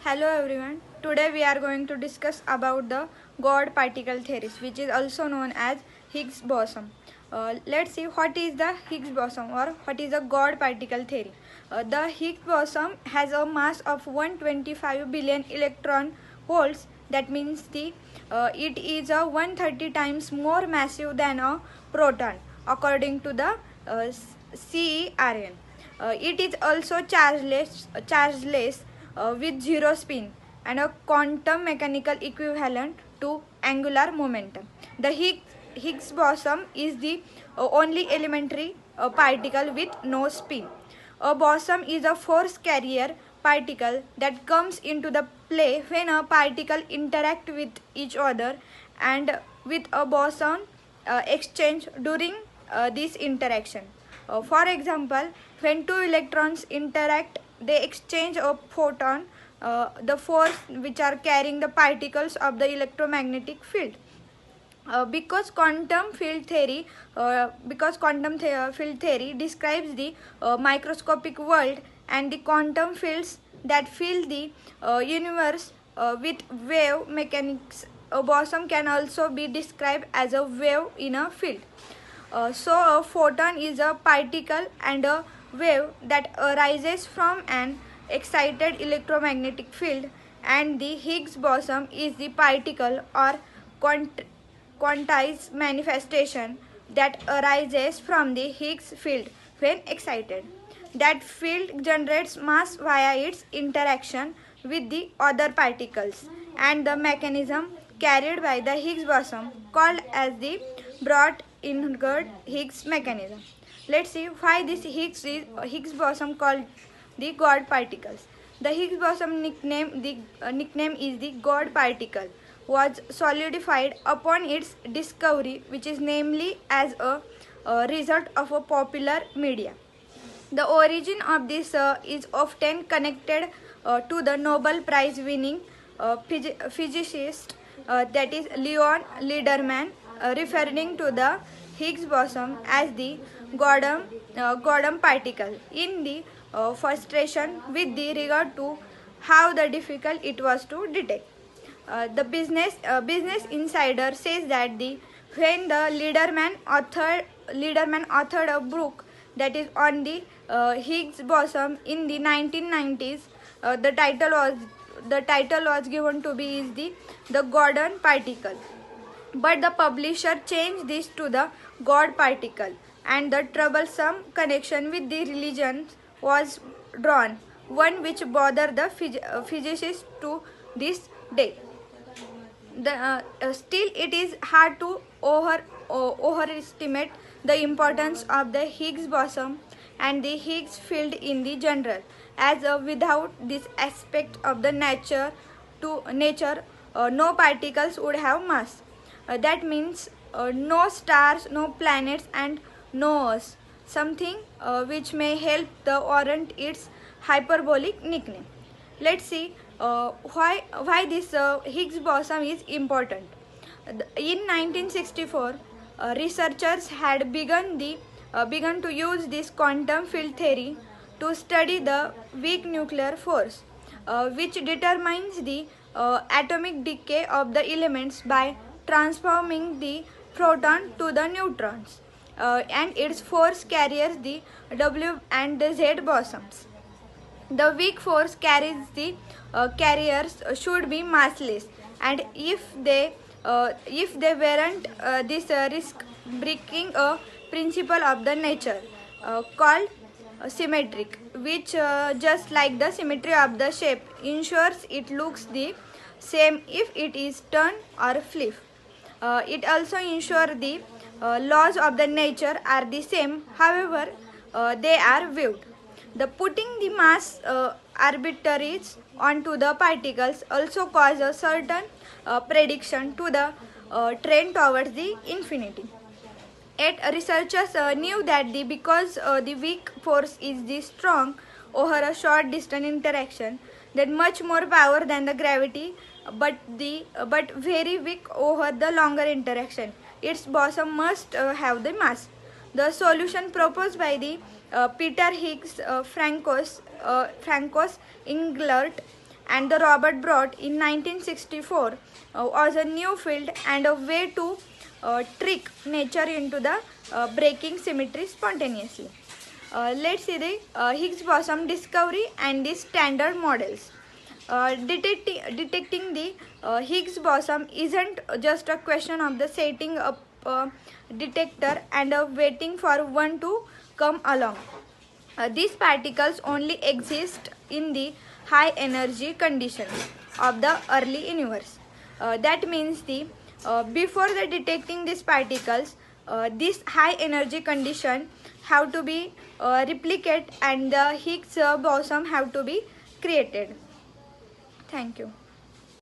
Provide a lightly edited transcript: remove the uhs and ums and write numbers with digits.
Hello everyone. Today we are going to discuss about the God particle theories, which is also known as Higgs boson. Let's see what is the Higgs boson or what is the God particle theory. The Higgs boson has a mass of 125 billion electron volts. That means it is a 130 times more massive than a proton, according to the CERN. It is also chargeless with zero spin and a quantum mechanical equivalent to angular momentum. The Higgs boson is the only elementary particle with no spin. A boson is a force carrier particle that comes into the play when a particle interact with each other and with a boson exchange during this interaction. For example, when two electrons interact, they exchange a photon, the force which are carrying the particles of the electromagnetic field. Because field theory describes the microscopic world and the quantum fields that fill the universe with wave mechanics, a boson can also be described as a wave in a field. So a photon is a particle and a wave that arises from an excited electromagnetic field, and the Higgs boson is the particle or quantized manifestation that arises from the Higgs field when excited. That field generates mass via its interaction with the other particles, and the mechanism carried by the Higgs boson called as the Brought-Ingert Higgs mechanism. Let's see why this Higgs boson called the God particles. The Higgs boson nickname is the God particle was solidified upon its discovery, which is namely as a result of a popular media. The origin of this is often connected to the Nobel Prize winning physicist, that is Leon Lederman, referring to the Higgs boson as the Gordon particle in the frustration with the regard to how the difficult it was to detect. The Business Insider says that when the Lederman authored a book that is on the Higgs boson in the 1990s, the title was given to be is the Gordon particle. But the publisher changed this to the God particle, and the troublesome connection with the religion was drawn, one which bothered the physicists to this day. Still, it is hard to overestimate the importance of the Higgs boson and the Higgs field in the general, as without this aspect of the nature, no particles would have mass. That means no stars, no planets, and no Earth. Something which may help the warrant its hyperbolic nickname. Let's see why this Higgs boson is important. In 1964, researchers had begun to use this quantum field theory to study the weak nuclear force, which determines the atomic decay of the elements by transforming the proton to the neutrons, and its force carriers the W and the Z bosons. The weak force carriers should be massless, and if they weren't, this risk breaking a principle of the nature called symmetric, which just like the symmetry of the shape ensures it looks the same if it is turned or flipped. It also ensures the laws of the nature are the same, however they are viewed. The putting the mass arbitraries onto the particles also cause a certain prediction to the trend towards the infinity. Yet researchers knew that because the weak force is the strong over a short distance interaction, that much more power than the gravity, but very weak over the longer interaction. Its boson must have the mass. The solution proposed by the Peter Higgs, Francois Englert, and the Robert brought in 1964 was a new field and a way to trick nature into the breaking symmetry spontaneously. Let's see the Higgs boson discovery and the standard models. Detecting the Higgs boson isn't just a question of the setting up a detector and waiting for one to come along. These particles only exist in the high energy conditions of the early universe. That means the before the detecting these particles, this high energy condition have to be replicate and the Higgs boson have to be created. Thank you.